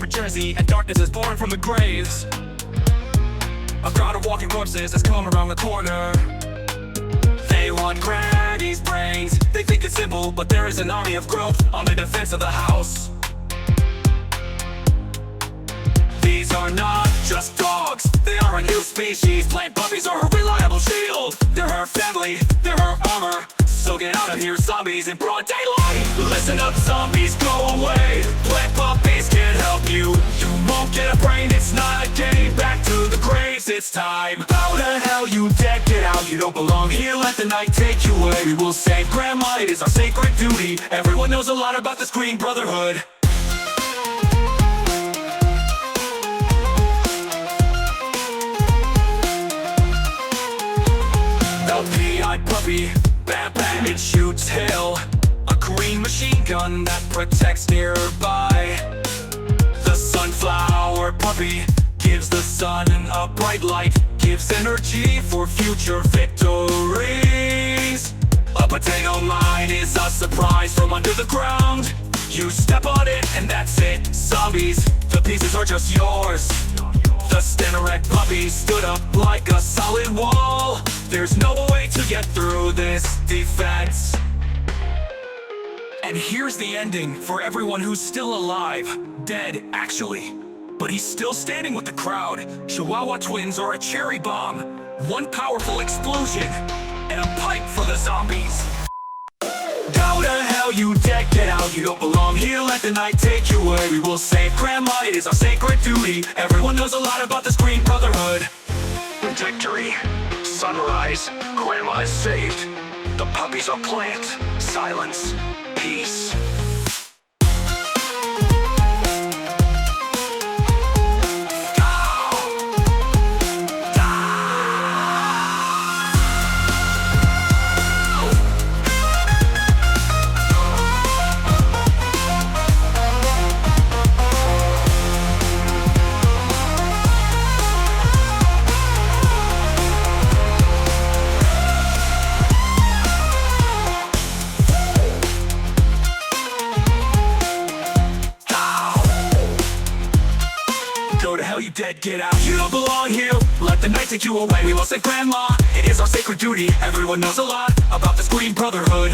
for Jersey, and darkness is born from the graves. A crowd of walking corpses has come around the corner. They want Granny's brains. They think it's simple, but there is an army of growth on the defense of the house. These are not just dogs, they are a new species. Plant puppies are her reliable shield. They're her family, they're her armor. So get out of here, zombies, in broad daylight. Listen up, zombies, go away. Plant puppies can help you. You won't get a brain, it's not a game. Back to the graves, it's time. How the hell, you dead? Get out, you don't belong here. Let the night take you away. We will save Grandma, it is our sacred duty. Everyone knows a lot about this Green Brotherhood. Puppy, bam bam, it shoots hail. A green machine gun that protects nearby. The sunflower puppy gives the sun a bright light, gives energy for future victories. A potato mine is a surprise from under the ground. You step on it and that's it. Zombies, the pieces are just yours. The Stenarek puppy stood up like a solid wall. There's no way to get through this defense. And here's the ending for everyone who's still alive. Dead, actually. But he's still standing with the crowd. Chihuahua twins are a cherry bomb. One powerful explosion, and a pipe for the zombies. Go to hell, you dead, get out, you don't belong here. Let the night take you away. We will save Grandma, it is our sacred duty. Everyone knows a lot about this Green Brotherhood. Victory, sunrise, Grandma is saved. The puppies are plants, silence, peace. Go to hell, you dead, get out, you don't belong here. Let the night take you away. We will save Grandma, it is our sacred duty. Everyone knows a lot about this Green Brotherhood.